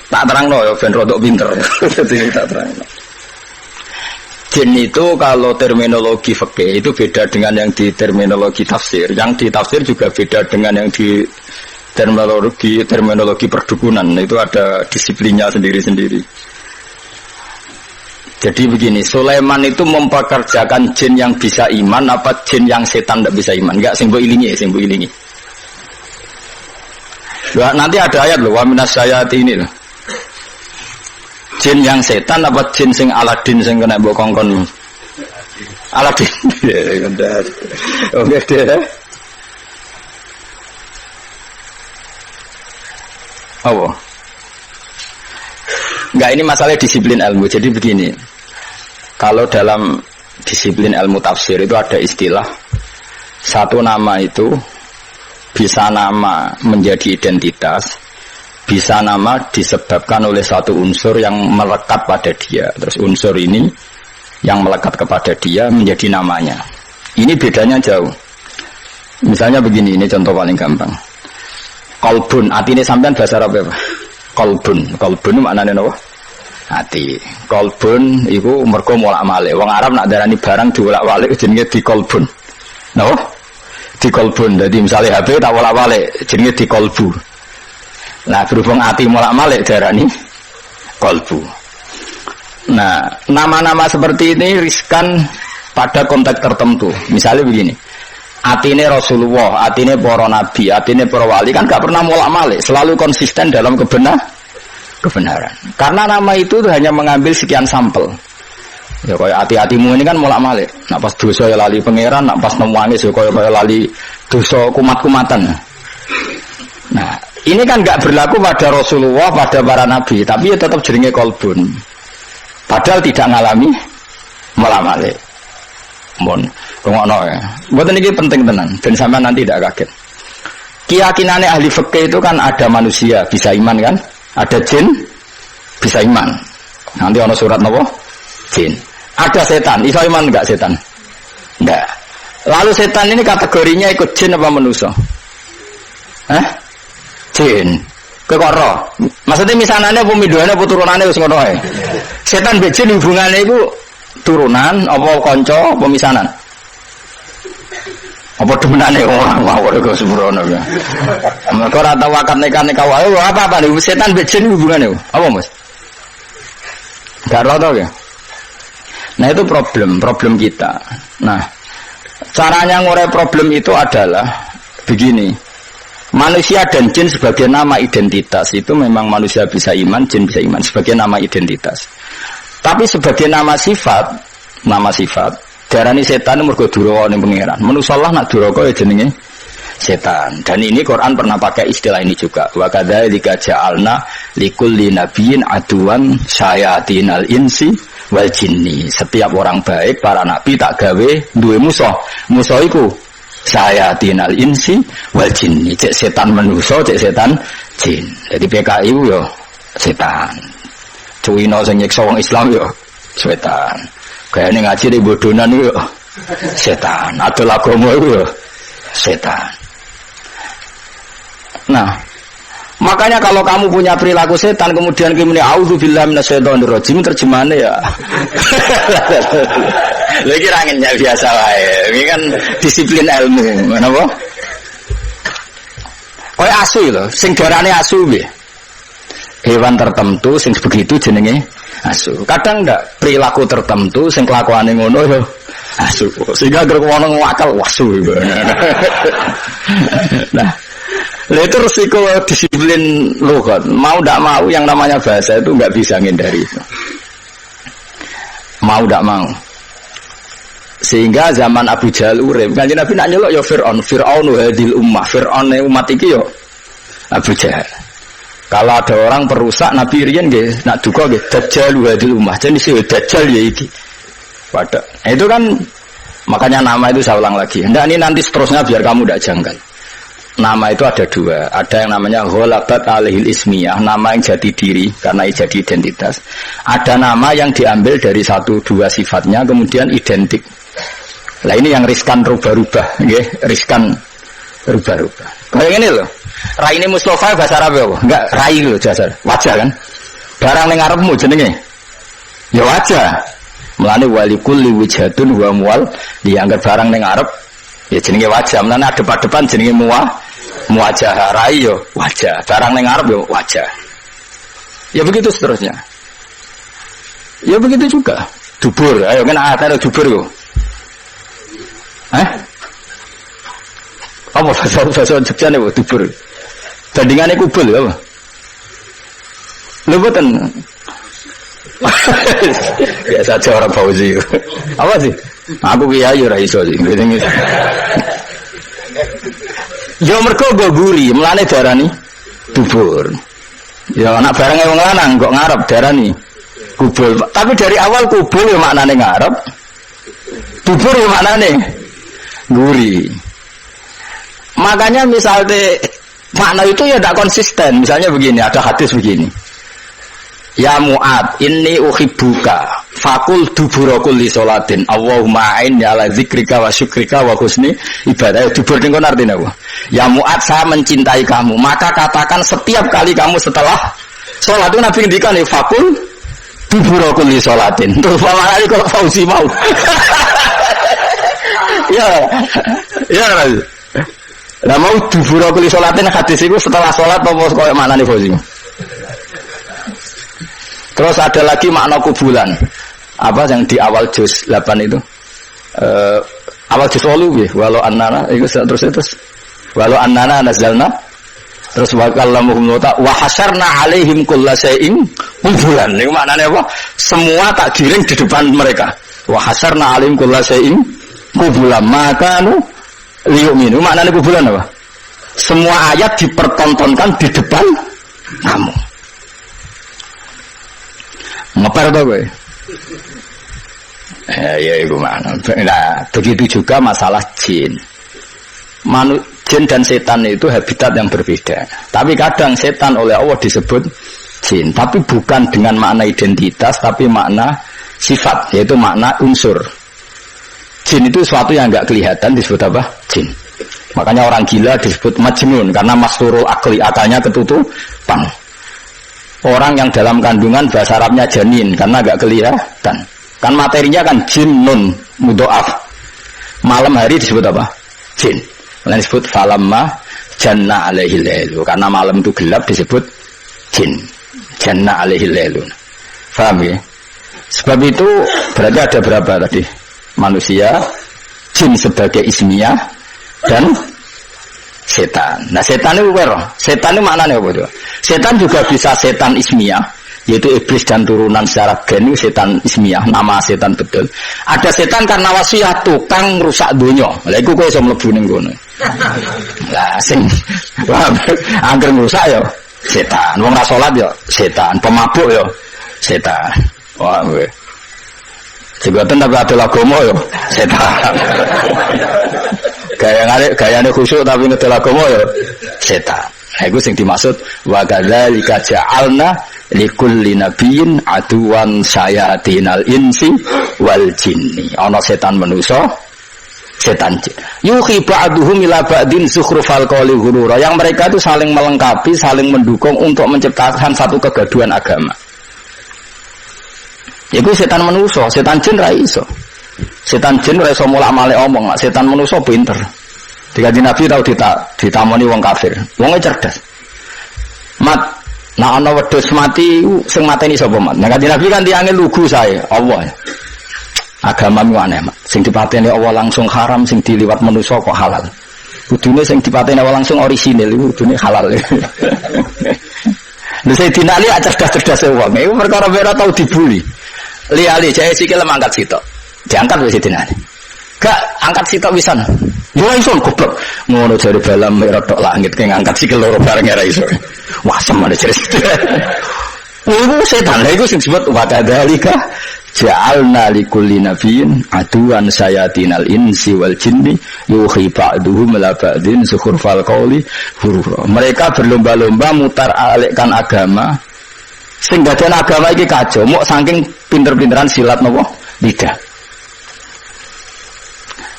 Tak terangno ya ben rodok pinter. Jadi tak terangno. Jin itu kalau terminologi fikih itu beda dengan yang di terminologi tafsir. Yang di tafsir juga beda dengan yang di terminologi perdukunan. Itu ada disiplinnya sendiri-sendiri. Jadi begini, Sulaiman itu mempekerjakan jin yang bisa iman apa jin yang setan tidak bisa iman? Enggak, sing mbok ilingi. Loh, nanti ada ayat loh, wa minasyayati ini loh. Jin yang setan apa jin sing Aladin sing kena mbok kongkon? Aladin. Ya, benar. Oke deh. Oh. Enggak, ini masalah disiplin ilmu. Jadi begini. Kalau dalam disiplin ilmu tafsir itu ada istilah satu nama itu bisa nama menjadi identitas, bisa nama disebabkan oleh satu unsur yang melekat pada dia. Terus unsur ini yang melekat kepada dia menjadi namanya. Ini bedanya jauh. Misalnya begini, ini contoh paling gampang. Qalbun, artinya sampean bahasa Arab apa? Qalbun maknanya apa? Hati. Qalbun iku mergo molak-malik. Wong Arab nak darani barang diolak-walik jenenge diqalbun. Napa? Diqalbun. Dadi misale HP tak olak-walik jenenge diqalbu. Nah, berhubung hati molak-malik darani qalbu. Nah, nama-nama seperti ini riskan pada konteks tertentu. Misalnya begini. Atine Rasulullah, atine para nabi, atine para wali kan gak pernah molak-malik, selalu konsisten dalam kebenaran. Karena nama itu hanya mengambil sekian sampel. Ya kayak hati-hatimu ini kan molak-malik. Nak pas dosa ya lali pangeran, nak pas nangis ya kayak lali dosa kumat-kumatan. Nah, ini kan enggak berlaku pada Rasulullah, pada para nabi, tapi ya tetap jenenge qalbun. Padahal tidak ngalami molak-malik. Mon, rungokno ya. Mboten iki penting tenan, ben sampean nanti tidak kaget. Keyakinane ahli fikih itu kan ada manusia bisa iman kan? Ada jin bisa iman. Nanti ono surat napa? Jin. Ada setan, iso iman enggak setan? Enggak. Lalu setan ini kategorinya ikut jin apa manusia? Jin. Kekoro. Maksudnya misanane apa midhoane apa turunane wis ngono ae. Setan mbek jin hubungane iku turunan apa kanca apa misanan? Apa demenane orang mawon kok sembrono ya. Mergo ora tau akad nekane wae apa nih setan mbek jin hubungane apa Mas? Enggak ora tau ya. Nah itu problem kita. Nah, caranya ngurai problem itu adalah begini. Manusia dan jin sebagai nama identitas itu memang manusia bisa iman, jin bisa iman sebagai nama identitas. Tapi sebagai nama sifat darani setan mergo duraka ning pangeran. Manusa lah nak duraka ya jenenge setan. Dan ini Quran pernah pakai istilah ini juga. Wa kadzalika ja'alna likulli nabiyyin aduwan syayatinal insi wal jinni. Setiap orang baik para nabi tak gawe duwe musuh. Musuh iku syayatinal insi wal jinni. Cek setan manusa, cek setan jin. Jadi PKI yo setan. Cuwino sing nyiksa wong Islam yo setan. Kayane ngaji di bodonan yo setan. Adol agama yo setan. Nah, makanya kalau kamu punya perilaku setan kemudian kamu auzubillahi minasyaitonir rajim terjemahannya ya. Lha iki ra ngenyek biasa wae. Ini kan disiplin ilmu, napa? Kowe asu lho, sing darane asu piye? Hewan tertentu sing begitu jenenge asu. Kadang ndak perilaku tertentu sing kelakuane ngono yo asu. Sehingga agar ngono ngakal wasu. Nah, itu resiko disiplin lughat. Mau tidak mau yang namanya bahasa itu nggak bisa menghindari itu. Mau tidak mau. Sehingga zaman Abu Jahal urip, Kanjeng Nabi nak nyeluk ya Fir'aun hadil ummah. Fir'aun umat iki ya Abu Jahal. Kalau ada orang perusak Nabi riyen nggih nak duka nggih Dajjal hadil ummah. Jadi si Dajjal ya iki. Pada itu kan makanya nama itu saya ulang lagi. Nah, ini nanti seterusnya biar kamu tidak janggal. Nama itu ada dua. Ada yang namanya ghalabat alihil ismiyah, nama yang jadi diri karena jadi identitas. Ada nama yang diambil dari satu dua sifatnya kemudian identik. Nah ini yang riskan rubah-rubah, nggih, riskan rubah-rubah. Kayak ini loh. Rai ini Mustafa bahasa Arab apa? Enggak, rai loh dasar. Wajah kan? Barang ning ngarepmu jenenge ya wajah. Mulane walikulli wijhatun wa muwal dianggap barang ning ngarep ya jenenge wajah. Mulane adep-adepan jenenge muwajah rai yo wajah. Barang ning ngarep yo wajah. Ya begitu seterusnya. Ya begitu juga. Dubur, ayo kan ada dubur yo. Apa bahasa Jogja nih dubur? Bandingannya kubul apa? Lu buatan? Biasa aja orang Fauzi. Apa sih? Aku kiai ora iso sih. Yo mergo go guri, melane darani dubur. Ya anak barangnya wong lanang kok ngarep darani kubul. Tapi dari awal kubul ya maknane ngarep. Dubur ya maknane guri. Makanya misalnya makna itu ya tidak konsisten. Misalnya begini, ada hadis begini. Ya Mu'ad, inni uhibbuka fakul dubura kulli sholatin Allahumma a'inni ala zikrika wa syukrika wa husni ibadah. Dubur ini kan artinya apa? Ya Mu'ad, saya mencintai kamu, maka katakan setiap kali kamu setelah sholat itu Nabi ngendikan ya fakul dubura kulli sholatin. Terus kali kalau Fauzi mau ya lah mau dubura kulli sholatin hadis itu setelah sholat apa koyo maknane Fauzi. Terus ada lagi makna kubulan. Apa yang di awal juz 8 itu? Awal juz 8 ya, walau annana itu terus walau annana nazalna terus wa kallamuhum wa hasyarna alaihim kullasyai'in kubulan. Itu maknanya apa? Semua tak giring di depan mereka. Wa hasyarna alaihim kullasyai'in kubulan. Maka liyu'minu. Maknanya kubulan apa? Semua ayat dipertontonkan di depan kamu. Ngepar tau gue? Ya itu mana? Nah, begitu juga masalah jin. Jin dan setan itu habitat yang berbeda. Tapi kadang setan oleh Allah disebut jin, tapi bukan dengan makna identitas, tapi makna sifat, yaitu makna unsur. Jin itu sesuatu yang enggak kelihatan disebut apa? Jin. Makanya orang gila disebut majnun karena masturul akli, akalnya ketutupan. Orang yang dalam kandungan bahasa Arabnya janin karena agak kelihatan. Kan materinya kan jinnun mudhoaf. Malam hari disebut apa? Jin. Lain disebut falamma janna alaihil lailu. Karena malam itu gelap disebut jin. Janna alaihil lailu. Paham ya? Sebab itu berarti ada berapa tadi? Manusia, jin sebagai ismiyah dan setan. Nah setan itu setan itu maknanya apa itu? Setan juga bisa setan ismiyah, yaitu iblis dan turunan secara gen itu setan ismiyah, nama setan betul. Ada setan karena wasiat tukang rusak dunia. Lah iku kowe iso mlebu ning kono. Lah sing angger rusak ya setan, wong ra salat ya setan, pemabuk ya setan. Wah kowe. Jebatan tapi ada agama ya setan. Gayane khusyuk tapi ngedol agama ya setan. Nah, itu yang dimaksud wa kadzalika ja'alna likulli nabiyyin aduwan sayatinal insi wal jinni. Ana setan manusa, setan jin. Yuhi ba'duhum ila ba'din zukhrufal qawli ghurura. Yang mereka itu saling melengkapi, saling mendukung untuk menciptakan satu kegaduhan agama. Itu setan manusa, setan jin ra iso. Setan jin ora iso mulak-malik omong, setan manusa pinter. Dikaji Nabi tahu ditamoni wong kafir. Wongnya cerdas. Mat, nah ana wedhus mati sing mateni sapa mat? Nah kaji Nabi kan tiange lugu sae, Allah. Agamamu aneh, mat. Sing dipateni Allah langsung haram, sing diliwat manusa kok halal. Kudune sing dipateni Allah langsung orisinil, kudune halal. Lha Sayyidina Ali cerdas-cerdas wong. Iku perkara ora tau dibuli. Li-ali jae sikil mangkat sitok. Diangkat wis Sayyidina Ali. Gak angkat sitok wisan. Yo iso goblok. Ngono jare balam rodok langit ke ngangkat sikil loro bareng ora iso. Wah semane jare. Iku setan lha iku sing disebut wa kadzalika ja'alna likulli nabiyyin aduwan sayatinal insi wal jinni yuhi ba'duhum ila ba'din zukhrufal qawli ghurura. Mereka berlomba-lomba mutar alikkan agama. Sing dadekne agama iki kacau, mok saking pinter-pinteran silat napa? Lidah.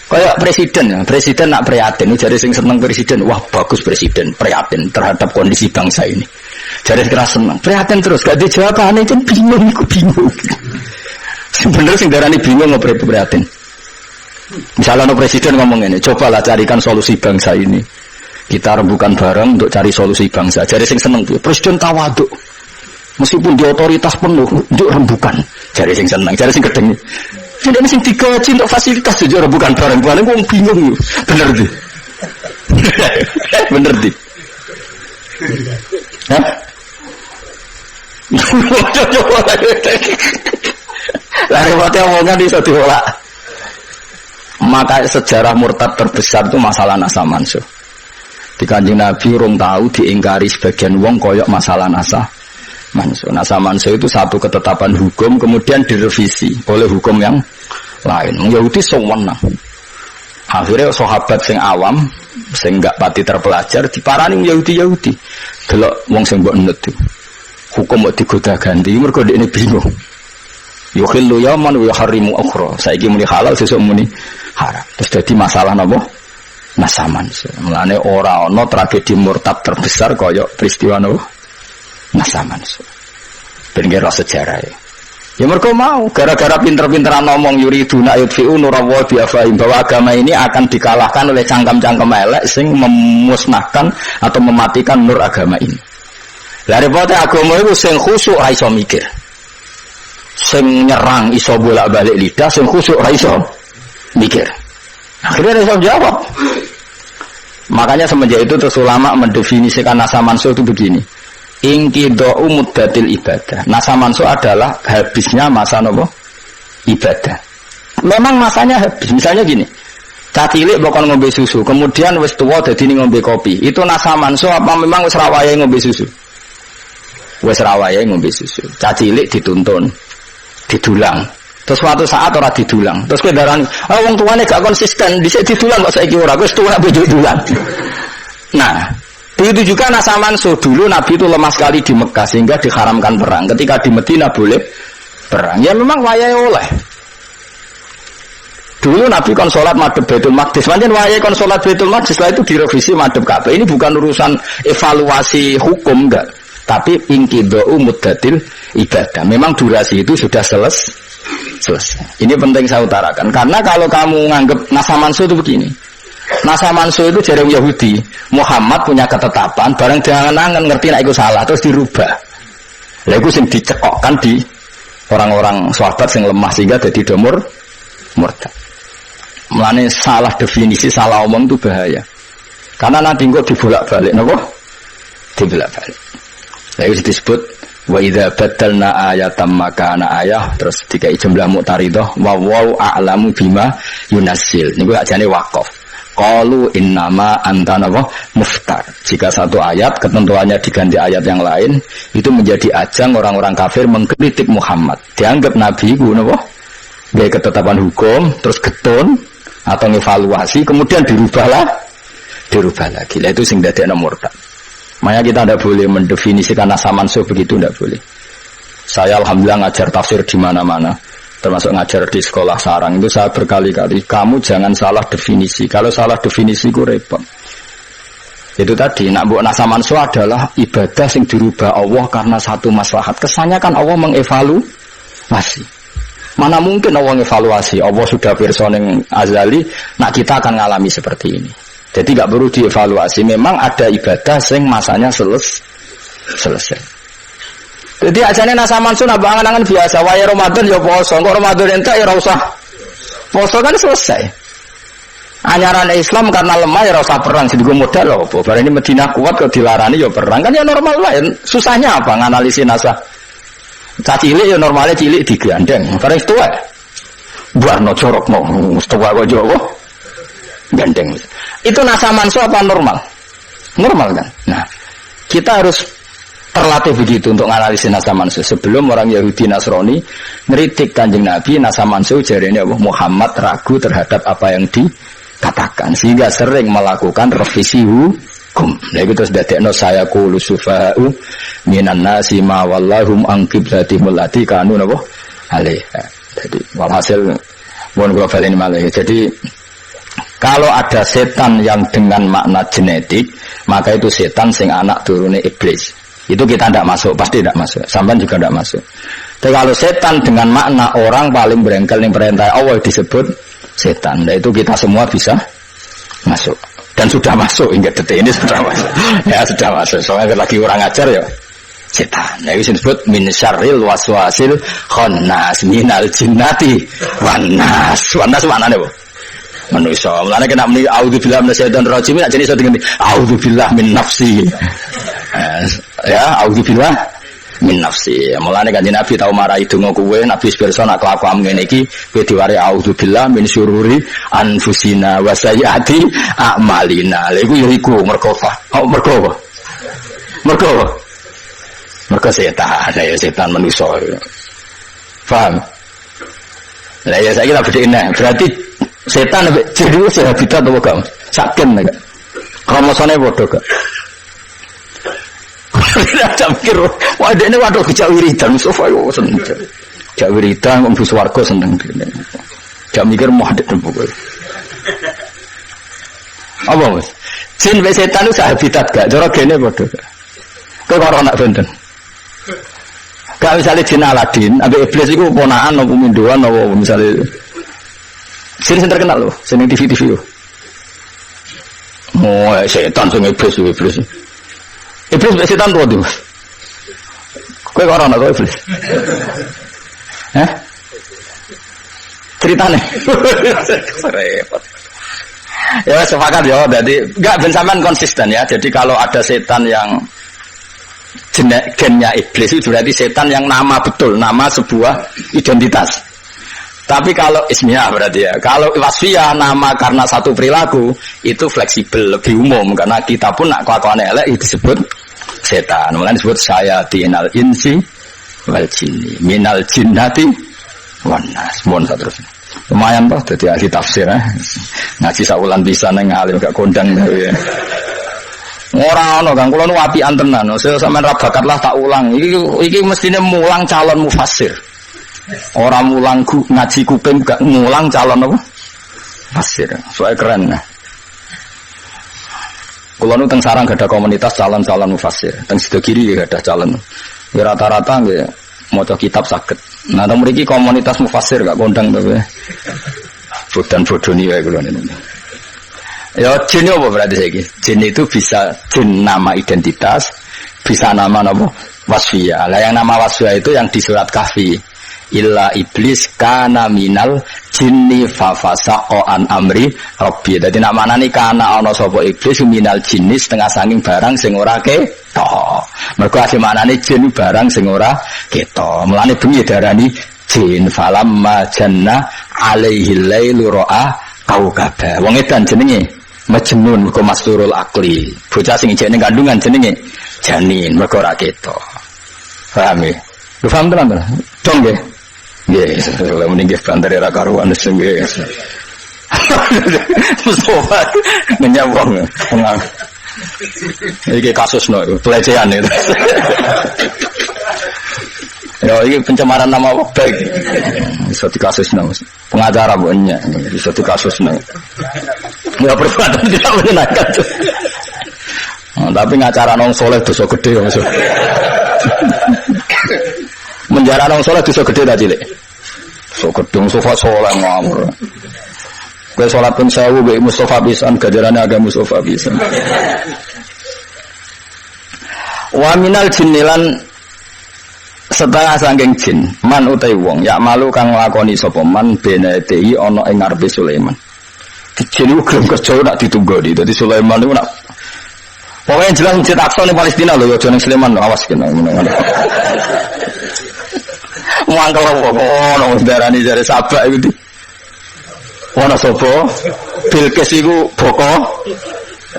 Kayak presiden nak prihatin, jadi sing seneng presiden, wah bagus presiden prihatin terhadap kondisi bangsa ini. Jare keras seneng. Prihatin terus gak dijawabane kan bingung iku bingung. Sebenarnya sing darani bingung ngopo prihatin. Misalnya presiden ngomong ini, cobalah carikan solusi bangsa ini. Kita rembukan bareng untuk cari solusi bangsa. Jadi sing seneng tuh, presiden tawaduk. Meskipun di otoritas penuh, untuk rembukan. Jadi sing seneng, jadi sing gedeng. Jadi ini sing digaji untuk fasilitas tuh, rembukan bareng. Paling gue bingung yuk. Bener tuh. Bener tuh. Hah? Lari waktu omongan di satu olah. Maka sejarah murtad terbesar itu masalah nasa mansuh. Di Kanjeng Nabi urung tahu diingkari sebagian wong koyok masalah nasa mansuh. Nasa mansuh itu satu ketetapan hukum kemudian direvisi oleh hukum yang lain. Yahudi sewenang. Akhirnya sahabat sing awam, sing gak pati terpelajar diparani Yahudi. Delok wong sing mbok nut hukum kok digoda ganti mergo dekne bingung. Yukhillu yawman wa yuharrimu ukhra. Saiki muni halal sesuk muni haram. Terus dadi masalah napa? Nasaman. Mulane ora ana tragedi murtad terbesar kaya peristiwa napa? Nasaman. Ben kira sejarah ya. Ya mergo mau gara-gara pinter-pinteran ngomong yuriduna yudfi'u nurallahi bi afahim bahwa agama ini akan dikalahkan oleh cangkem-cangkem elek sing memusnahkan atau mematikan nur agama ini. Lah repotnya agama itu sing khusyuk ra iso mikir. Sing nyerang iso bolak-balik lidah, sing khusyuk ra iso mikir. Akhirnya dia jawab. Makanya semenjak itu terus ulama mendefinisikan nasa mansuh itu begini. Inqidha'u muddatil ibadah. Nasa mansuh adalah habisnya masa nopo ibadah. Memang masanya habis. Misalnya gini. Cacilik bakal ngombe susu, kemudian wis tuwa dadi ngombe kopi. Itu nasa mansuh apa memang wis rawayahe ngombe susu? Wis rawayahe ngombe susu. Cacilik dituntun, didulang. Terus suatu saat ora didulang. Terus kowe darani, "Ah wong tuane gak konsisten, dhisik didulang kok saiki ora." Wis tuwa bojo dulang. Nah, begitu juga nasa mansuh. Dulu Nabi itu lemah sekali di Mekah sehingga diharamkan perang. Ketika di Madinah boleh perang. Ya memang wayahe oleh. Dulu Nabi kon salat madhep Baitul Maqdis. Pancen wayahe kon salat Baitul Maqdis, setelah itu direvisi madhep Ka'bah. Ini bukan urusan evaluasi hukum enggak, tapi inqidha'u muddatil ibadah. Memang durasi itu sudah selesai. Ini penting saya utarakan. Karena kalau kamu nganggap nasa mansuh itu begini. Nasa mansuh itu jarang Yahudi. Muhammad punya ketetapan, barang jangan ngerti nek iku salah terus dirubah. Lha iku sing dicekokkan di orang-orang sahabat sing lemah sehingga dadi domur murtad. Mulane salah definisi, salah omong itu bahaya. Karena nanti kok dibolak-balik napa? Dibolak-balik. Lha itu disebut wa idza badalna ayatan makana ayah, terus dikai jumlah mu'taridah wa wau a'lamu bima yunassil. Niku ajane waqaf. Qalu innama anta muftar. Jika satu ayat ketentuannya diganti ayat yang lain, itu menjadi ajang orang-orang kafir mengkritik Muhammad. Dianggap nabi ku napa? Gawe ketetapan hukum terus getun atau evaluasi kemudian dirubah lagi. Lah itu sing dadekno murtad. Makanya kita tidak boleh mendefinisikan nasa mansuh begitu, tidak boleh. Saya alhamdulillah ngajar tafsir di mana-mana, termasuk ngajar di sekolah sarang. Itu saya berkali-kali, kamu jangan salah definisi. Kalau salah definisi itu repot. Itu tadi, nak buat nasa mansuh adalah ibadah yang dirubah Allah karena satu maslahat. Kesannya kan Allah mengevaluasi. Mana mungkin Allah mengevaluasi? Allah sudah pirsa ning azali, nak kita akan ngalami seperti ini. Jadi gak perlu dievaluasi. Memang ada ibadah sing masanya selesai. Jadi ajane nasa mansuh nak angan-angan biasa. Wae Ramadan ya poso, kok Ramadan entek ya ora usah poso kan selesai. Anyaran Islam karena lemah ya ora usah perang, jadi gue modal lho apa. Bareng ini Madinah kuat kok dilarani ya perang kan ya normal wae. Susahnya apa nganalisis nasa? Cacilik ya normalnya cilik digandeng. Bareng tuwa. Buarno corokno, tuwa kok Jawa. Gandeng. Itu nasa mansuh apa normal? Normal kan? Nah, kita harus terlatih begitu untuk menganalisis nasa mansuh. Sebelum orang Yahudi Nasrani ngeritik Kanjeng Nabi, nasa mansuh jarene Muhammad ragu terhadap apa yang dikatakan sehingga sering melakukan revisi hukum. Nah itu terus dadekno saya qulu sufa'u minan nasi ma wallahum an qiblatihim allati kanu napa alaiha. Jadi walhasil mohon kula baleni malih. Jadi kalau ada setan yang dengan makna genetik, maka itu setan sing anak turune iblis. Itu kita tidak masuk, pasti tidak masuk. Sampai juga tidak masuk. Tapi kalau setan dengan makna orang paling berengkel yang perintah Allah disebut setan. Nah itu kita semua bisa masuk. Dan sudah masuk hingga detik ini sudah masuk. Ya sudah masuk. Soalnya lagi orang ajar ya setan. Nah itu disebut min syarril waswasil khannas minal jinnati wan nas. Wan nas maknane apa? Manusia. Mulane kena muni auzubillahi minasyaitonir rajim nek jenenge iso diganti auzubillahi min nafsi. Ya, auzubillahi min nafsi. Mulane kanjeng Nabi tau marai donga kuwe, Nabi pirsa nek kelakuan ngene iki kowe diwari auzubillahi min syururi anfusina wa sayyiati a'malina. Lha iku ya iku mergo apa? Oh, mergo apa? Mergo setan, ya setan manusia. Paham? Lah ya saiki tak bedhekne. Berarti setan nek jin iku habitat apa gak? Saken nek. Kromosone padha gak? Tidak mikir, wah ini waduh kejak wiridan, Mustafa yo seneng. Kejak wiridan, mlebu swarga seneng. Gak mikir mau ada tempat. Apa mas? Jin be setan itu habitat gak? Cara gene padha gak? Kowe karo anak benten. Gak misalnya jin Aladin, ambek iblis iku ponakan apa mindoan apa misalnya. Jin sing terkenal lho, sing TV-TV lho. Oh, setan sing iblis. Iblis mbek setan tuh, Mas. Kowe kok ora ana iblis? Hah? Ceritane. Repot. Ya sepakat ya, berarti enggak ben sampean konsisten ya. Jadi kalau ada setan yang gennya iblis itu berarti setan yang nama betul, nama sebuah identitas. Tapi kalau ismiyah berarti ya. Kalau wasfiyah nama karena satu perilaku itu fleksibel, lebih umum karena kita pun nak kelakuan elek itu disebut setan. Mulane disebut sayatinal insi wal jinni minal jinnati wan nas. Mohon saterusnya. Lumayan toh dadi ahli tafsir ngaji sakulan bisa nang alim gak kondang ya. Ora ono Kang, kula nu apian tenan. Saya sampean ra bakat lah tak ulang. Iki mestine mulang calon mufassir. Orang mulang ngaji kuping gak ngulang calon apa? Fasir. Soalnya keren nah. Kalau nu teng sarang gak ada komunitas calon-calon mufassir. Teng sido kiri gak ada calon. Ya rata-rata nggih maca kitab saged. Nah teng mriki komunitas mufassir gak kondang tapi. Bodan-bodoni wae kula niku. Ya jin apa berarti saiki? Jin itu bisa jin nama identitas, bisa nama apa? Wasfiyah. Lah yang nama wasfiyah itu yang di surat Kahfi. Illa iblis kana minal jinni fafasaqa an amri rabbi. Dadi namanane kana ana sapa iblis minal jinni setengah saking barang sing ora ketok. Mergo asih manane jin barang sing ora ketok. Mulane bengi darani jin falamma janna alaihi lailu ra'a kaukaba. Wong edan jenenge majnun mergo masturul akli. Bocah sing ijene kandungan jenenge janin mergo ora ketok. Paham ya? Lu paham tenan? Dong nggih. Yes, kalau meninggal bandar era karuan sendiri. Mustafa menyambung pengang. Ini kasus no, pelecehan itu. Ya, ini pencemaran nama baik. Bisa dikasus no, pengacara punya, bisa dikasus no. Ya perbuatan tidak menyenangkan. Tapi ngacara nong soleh dosa gede maksud. Menjara nong soleh dosa gede tak cilik. So gedung sofa soleh ngamur. Kowe salat pun 1000 mbek Mustofa pisan gajarane agama Mustofa pisan. Wa minal jinnilan setengah saking jin man utai wong ya malu kang nglakoni sapa man benedei ana ing ngarepe Sulaiman. Jin iku gelem kerja nak ditunggu di. Dadi Sulaiman iku nak pokoknya jelas Masjid Aqsa ning Palestina lho, aja ning Sleman awas kena ngono. Mangkel ono darani jare Sabak iku. Ono sapa? Bilqis iku boko.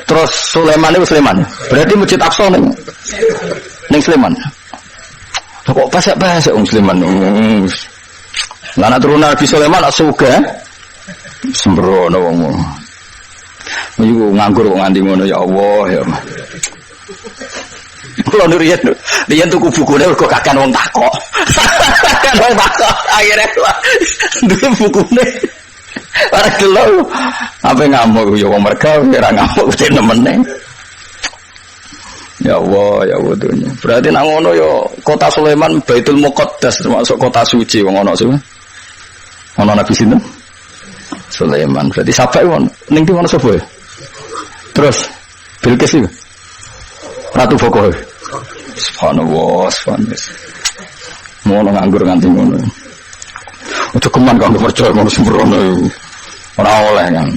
Terus Sulaiman iku Sleman. Berarti Masjid Aqsa ning Sleman. Kok pasak-pasak wong Sleman. Lah anak turunan Nabi Sulaiman sugih. Sembrono wong. Iku nganggur kok nganti ngono ya Allah ya. Kalau Rian tuku bukune mergo kakan wong takok. Kakan wong takok akhire duwe bukune. Ora gelo. Apa ngamuk ya wong merga ora ngamuk nemene. Ya Allah dunya. Berarti nang ngono yo kota Sulaiman Baitul Muqaddas termasuk kota suci wong ana sing. Ana Nabi sinten? Sulaiman. Berarti sampai wong ning ndi ono sapa? Terus Bilqis iki. Ratu Fokoh. Subhanallah, subhanallah. Ngono nganggur nganti ngono. Ojo keman kanggo percaya ngono sembrono. Ora oleh kan.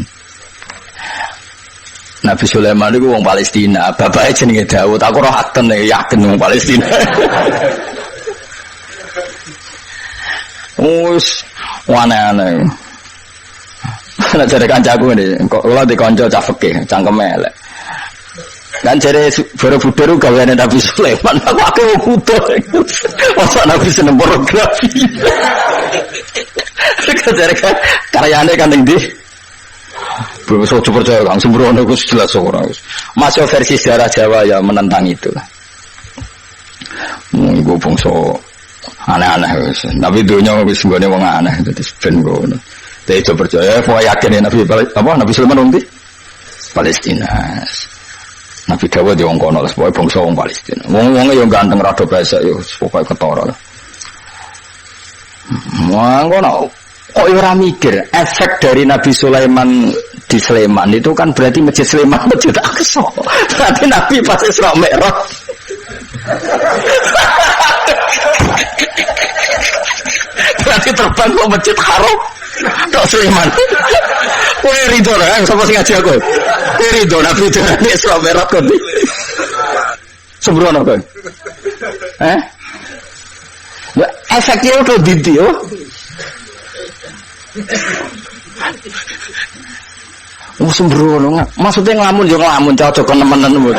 Nabi Sulaiman itu wong Palestina, bapaknya jenenge Daud. Aku roh yakin wong Palestina. Wis aneh-aneh. Nek jare kancaku iki, kok kula dikonco cah fikih, cangkeme elek. Kan jare Borobudur gaweane Nabi Sulaiman, aku butuh. Masa Nabi seneng pornografi. Jare karyane kan ning ndi? Belum saya percaya kang sembrono itu jelas orang. Masuk versi sejarah Jawa ya menentang itu. Gue bangsa aneh-aneh. Tapi dunia wis nggone wong aneh. Jadi ben ngono. Tapi itu percaya. Kau yakin ya Nabi Sulaiman nanti Palestina. Nabi Dawud di wong kono. Pokoknya bangsa wong Palestina. Wong-wongnya yang ganteng rada bahasa yo. Pokoknya ketara lah. Wong kono. Kok ora mikir efek dari Nabi Sulaiman di Sleman itu kan berarti Masjid Sleman Masjid Aqsa. Berarti Nabi pas Isra Mi'raj. Berarti terbang ke Masjid Haram tok Sleman. Kowe rido ra sapa sing ngaji aku? Kowe rido Nabi di Isra Mi'raj kok. Sembrono kok. Ya efeknya udah didi yo. Sembrono, maksudnya ngelamun cocok nemen-nemen.